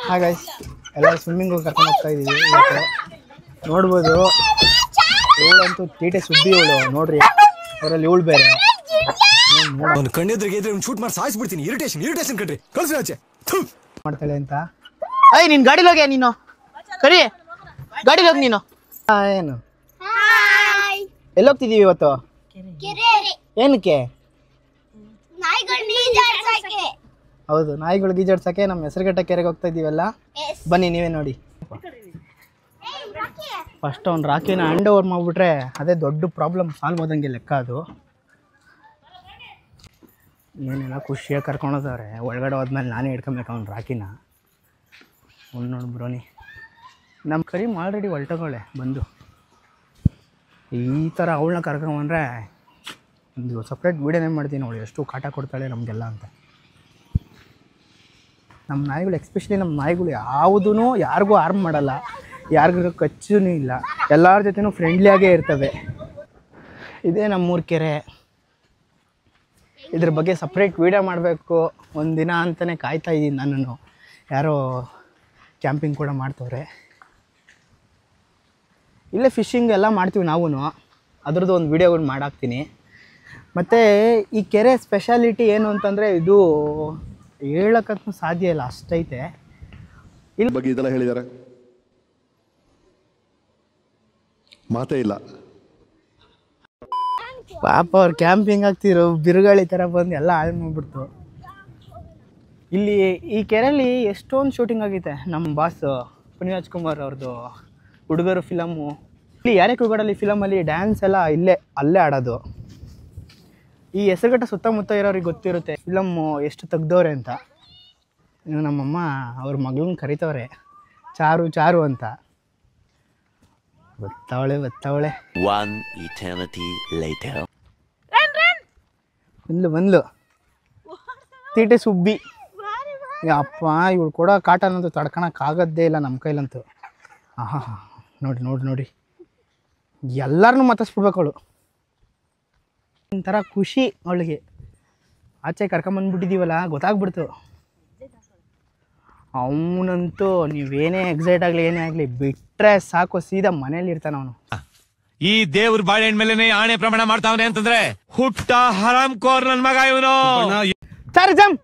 ಹಾಗೆ ಎಲ್ಲ ಸ್ವಿಮ್ಮಿಂಗ್ ಕರ್ಕೊಂಡು ಹೋಗ್ತಾ ಇದೀವಿ ಇವತ್ತು. ನೋಡ್ಬೋದು ಇವಳಂತೂ ತೀಟೆ ಸುದ್ದಿ ಇವಳು ನೋಡ್ರಿ, ಅವರಲ್ಲಿ ಇವಳು ಬೇರೆ. ಕಣ್ಣೆದ್ರಿಗೆ ಶೂಟ್ ಮಾಡಿ ಸಾಯಿಸ್ಬಿಡ್ತೀನಿ. ಇರಿಟೇಷನ್ ಕಣ್ರಿ, ಕಳ್ಸಿ ಆಚೆ ಮಾಡ್ತಾಳೆ ಅಂತ. ಅಯ್ಯ ನಿನ್ ಗಾಡಿಲಿ ಹೋಗ್ಯಾ ನೀನು? ಕರಿ ಗಾಡಿಲಿ ಹೋಗಿ ನೀನು. ಏನು ಎಲ್ಲೋಗ್ತಿದೀವಿ ಇವತ್ತು? ಏನಕ್ಕೆ? ಹೌದು, ನಾಯಿಗಳು ಈಜಾಡ್ಸಕ್ಕೆ ನಮ್ಮ ಹೆಸರುಘಟ್ಟ ಕೆರೆಗೆ ಹೋಗ್ತಾ ಇದೀವಲ್ಲ. ಬನ್ನಿ ನೀವೇ ನೋಡಿ. ಫಸ್ಟ್ ಅವ್ನು ರಾಕಿನ ಹ್ಯಾಂಡ್ ಓವರ್ ಮಾಡಿಬಿಟ್ರೆ ಅದೇ ದೊಡ್ಡ ಪ್ರಾಬ್ಲಮ್ ಸಾಲ್ವ್ ಆದಂಗೆ ಲೆಕ್ಕ. ಅದು ಏನೆಲ್ಲ ಖುಷಿಯಾಗಿ ಕರ್ಕೊಂಡೋದವ್ರೆ. ಒಳಗಡೆ ಹೋದ್ಮೇಲೆ ನಾನೇ ಹಿಡ್ಕೊಬೇಕು ಅವ್ನು ರಾಕಿನ. ಒಂದು ನೋಡಿ ಬ್ರೋನಿ, ನಮ್ಮ ಕರೀಮ್ ಆಲ್ರೆಡಿ ಹೊಲ್ಟೋಳೆ ಬಂದು. ಈ ಥರ ಅವಳನ್ನ ಕರ್ಕೊಂಬಂದ್ರೆ ಒಂದು ಸಪ್ರೇಟ್ ವೀಡಿಯೋನೇ ಮಾಡ್ತೀನಿ. ಅವಳು ಎಷ್ಟು ಕಾಟ ಕೊಡ್ತಾಳೆ ನಮಗೆಲ್ಲ ಅಂತ. ನಮ್ಮ ನಾಯಿಗಳು, ಎಕ್ಸ್ಪೆಷಲಿ ನಮ್ಮ ನಾಯಿಗಳು ಯಾವುದೂ ಯಾರಿಗೂ ಹಾರ್ಮ್ ಮಾಡಲ್ಲ, ಯಾರಿಗೂ ಕಚ್ಚೂ ಇಲ್ಲ, ಎಲ್ಲರ ಜೊತೆನೂ ಫ್ರೆಂಡ್ಲಿಯಾಗೇ ಇರ್ತವೆ. ಇದೇ ನಮ್ಮೂರ ಕೆರೆ. ಇದ್ರ ಬಗ್ಗೆ ಸಪ್ರೇಟ್ ವೀಡಿಯೋ ಮಾಡಬೇಕು ಒಂದಿನ ಅಂತಲೇ ಕಾಯ್ತಾ ಇದ್ದೀನಿ ನಾನು. ಯಾರೋ ಕ್ಯಾಂಪಿಂಗ್ ಕೂಡ ಮಾಡ್ತವ್ರೆ. ಇಲ್ಲೇ ಫಿಶಿಂಗ್ ಎಲ್ಲ ಮಾಡ್ತೀವಿ ನಾವು. ಅದ್ರದ್ದು ಒಂದು ವೀಡಿಯೋಗಳು ಮಾಡಾಕ್ತೀನಿ. ಮತ್ತು ಈ ಕೆರೆ ಸ್ಪೆಷಾಲಿಟಿ ಏನು ಅಂತಂದರೆ, ಇದು ಹೇಳೋಕ್ಕಂತೂ ಸಾಧ್ಯ ಇಲ್ಲ, ಅಷ್ಟೈತೆ. ಇಲ್ಲಿ ಬಗ್ಗೆ ಇದೆಲ್ಲ ಹೇಳಿದ್ದಾರೆ, ಮಾತೇ ಇಲ್ಲ. ಪಾಪ ಅವ್ರು ಕ್ಯಾಂಪಿಂಗ್ ಆಗ್ತಿರೋ ಬಿರುಗಾಳಿ ಥರ ಬಂದು ಎಲ್ಲ ಹಾಳು ಮಾಡಿಬಿಡ್ತು. ಇಲ್ಲಿ ಈ ಕೆರೆಯಲ್ಲಿ ಎಷ್ಟೊಂದು ಶೂಟಿಂಗ್ ಆಗೈತೆ. ನಮ್ಮ ಬಾಸ್ ಪುನೀತ್ ಕುಮಾರ್ ಅವ್ರದ್ದು ಹುಡುಗರು ಫಿಲಮು. ಇಲ್ಲಿ ಯಾರೇ ಕುಗಡಲ್ಲಿ ಫಿಲಮಲ್ಲಿ ಡ್ಯಾನ್ಸ್ ಎಲ್ಲ ಅಲ್ಲೇ ಆಡೋದು. ಈ ಹೆಸರುಘಟ್ಟ ಸುತ್ತಮುತ್ತ ಇರೋರಿಗೆ ಗೊತ್ತಿರುತ್ತೆ ಫಿಲಮ್ಮು ಎಷ್ಟು ತೆಗ್ದವ್ರೆ ಅಂತ. ಇನ್ನು ನಮ್ಮಮ್ಮ ಅವ್ರ ಮಗಳನ್ನ ಕರಿತವ್ರೆ, ಚಾರು ಅಂತ. ಬತ್ತವಳೆ ಬಂದ್ಲು ತೀಟೆ ಸುಬ್ಬಿ. ಅಪ್ಪ ಇವಳು ಕೂಡ ಕಾಟ ಅನ್ನೋದು ತಡ್ಕೊಳಕ್ಕಾಗದ್ದೇ ಇಲ್ಲ ನಮ್ಮ ಕೈಲಂತೂ. ಆಹಾ ನೋಡಿ ಎಲ್ಲರನ್ನೂ ಮತ್ತಿಸ್ಬಿಡ್ಬೇಕು ಅವಳು. ಒಂಥರ ಖುಷಿ ಅವಳಿಗೆ. ಆಚೆ ಕರ್ಕೊಂಬಂದ್ಬಿಟ್ಟಿದ್ದೀವಲ್ಲ, ಗೊತ್ತಾಗ್ಬಿಡ್ತು. ಅವನಂತೂ ನೀವೇನೇ ಎಕ್ಸೈಟ್ ಆಗಲಿ ಏನೇ ಆಗಲಿ ಬಿಟ್ರೆ ಸಾಕು, ಸೀದಾ ಮನೇಲಿ ಇರ್ತಾನ ಅವನು. ಈ ದೇವ್ರ ಬಾಳೆಹಣ್ಣು ಮೇಲೆ ಆಣೆ ಪ್ರಮಾಣ ಮಾಡ್ತಾವನೆ ಅಂತಂದ್ರೆ ಹುಟ್ಟ ಹರಾಮ್ ಕೋರ್ ನನ್ ಮಗ ಇವನು. ಸರ್ ಜಮ್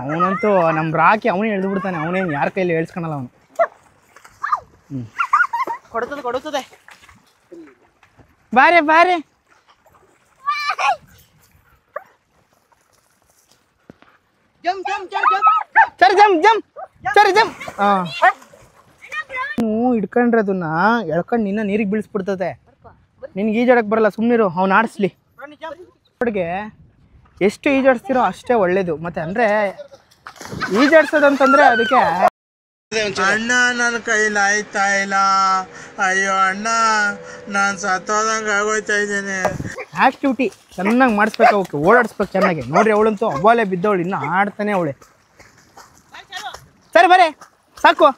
ಅವನಂತೂ ನಮ್ಮ ರಾಕಿ ಅವನೇ ಎಳ್ದು ಬಿಡ್ತಾನೆ. ಅವನೇನು ಯಾರ ಕೈಲಿ ಹೇಳ್ಸ್ಕೊಳಲ್ಲ ಅವನು. ಕೊಡುತ್ತದೆ ಬಾರೆ ಜಮ್. ನೀವು ಹಿಡ್ಕೊಂಡ್ರೆ ಅದನ್ನ ಎಳ್ಕೊಂಡು ನಿನ್ನ ನೀರಿಗೆ ಬೀಳಿಸ್ಬಿಡ್ತದೆ. ನಿನ್ಗೆ ಈಜಾಡಕ್ಕೆ ಬರಲ್ಲ, ಸುಮ್ಮನಿರು, ಅವ್ನು ಆಡಿಸ್ಲಿ. ಅವ್ರಿಗೆ ಎಷ್ಟು ಈಜಾಡಿಸ್ತಿರೋ ಅಷ್ಟೇ ಒಳ್ಳೇದು. ಮತ್ತೆ ಅಂದರೆ ಈಜಾಡ್ಸೋದಂತಂದರೆ ಅದಕ್ಕೆ ಅಣ್ಣ ನನ್ನ ಕೈಲಿ ಆಯ್ತಾ ಇಲ್ಲ, ಅಯ್ಯೋ ಅಣ್ಣ ನಾನು ಸತ್ತೋದಂಗೆ ಆಗೋಯ್ತಾ ಇದ್ದೇನೆ. ಆಕ್ಟಿವಿಟಿ ಚೆನ್ನಾಗಿ ಮಾಡಿಸ್ಬೇಕು, ಅವಕ್ಕೆ ಓಡಾಡಿಸ್ಬೇಕು ಚೆನ್ನಾಗಿ. ನೋಡ್ರಿ ಅವಳಂತೂ ಅವಾಲೇ ಬಿದ್ದವಳು, ಇನ್ನೂ ಆಡ್ತಾನೆ ಅವಳೆ. ಸರಿ ಬರೇ ಸಾಕು,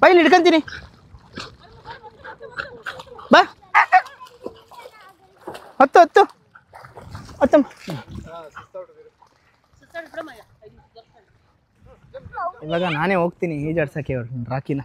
ಬೈಲಿ ಹಿಡ್ಕೊಂತೀನಿ ಬಾ. ಹತ್ತು ಇವಾಗ ನಾನೇ ಹೋಗ್ತೀನಿ ಈಜಾಡ್ಸಕ್ಕೆ ಅವ್ರು ರಾಕಿನ.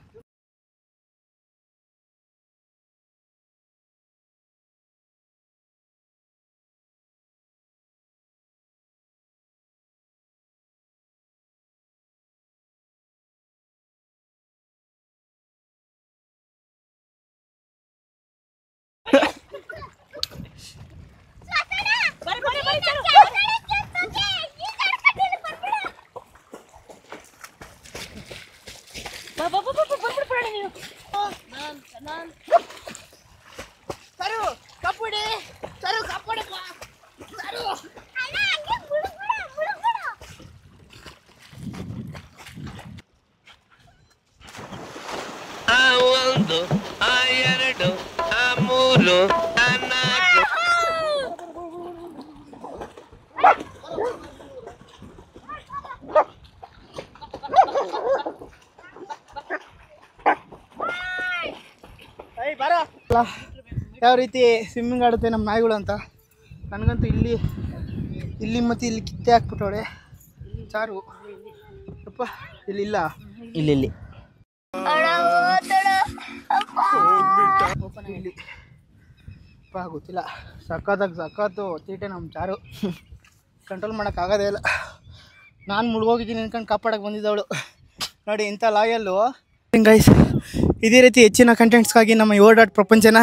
ಯಾವ ರೀತಿ ಸ್ವಿಮ್ಮಿಂಗ್ ಆಡುತ್ತೆ ನಮ್ಮ ನಾಯಿಗಳು ಅಂತ. ನನಗಂತೂ ಇಲ್ಲಿ ಮತ್ತು ಇಲ್ಲಿ ಕಿತ್ತೆ ಹಾಕ್ಬಿಟ್ಟವಳೆ ಚಾರು. ಅಪ್ಪ ಇಲ್ಲಿಲ್ಲ, ಇಲ್ಲಿ ಇಲ್ಲಿ ಅಪ್ಪ ಗೊತ್ತಿಲ್ಲ. ಸಖತ್ತು ತೀಟೆ ನಮ್ಮ ಚಾರು. ಕಂಟ್ರೋಲ್ ಮಾಡೋಕ್ಕಾಗೋದೇ ಇಲ್ಲ. ನಾನು ಮುಳುಗೋಗಿದ್ದೀನಿ ಅನ್ಕೊಂಡು ಕಾಪಾಡೋಕ್ಕೆ ಬಂದಿದ್ದವಳು ನೋಡಿ, ಇಂಥ ಲಾಯಲ್ಲು. ಗೈಸ್, ಇದೇ ರೀತಿ ಹೆಚ್ಚಿನ ಕಂಟೆಂಟ್ಸ್ಗಾಗಿ ನಮ್ಮ ಪ್ರಪಂಚನ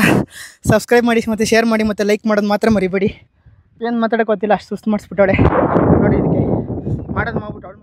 ಸಬ್ಸ್ಕ್ರೈಬ್ ಮಾಡಿ ಮತ್ತು ಶೇರ್ ಮಾಡಿ ಮತ್ತು ಲೈಕ್ ಮಾಡೋದು ಮಾತ್ರ ಮರಿಬೇಡಿ. ಏನು ಮಾತಾಡೋಕೆ ಗೊತ್ತಿಲ್ಲ, ಅಷ್ಟು ಸುಸ್ತು ಮಾಡಿಸ್ಬಿಟ್ಟವಳೆ ನೋಡಿ. ಇದಕ್ಕೆ ಮಾಡೋದು ಮಾಡ್ಬಿಟ್ಟು ಅವಳು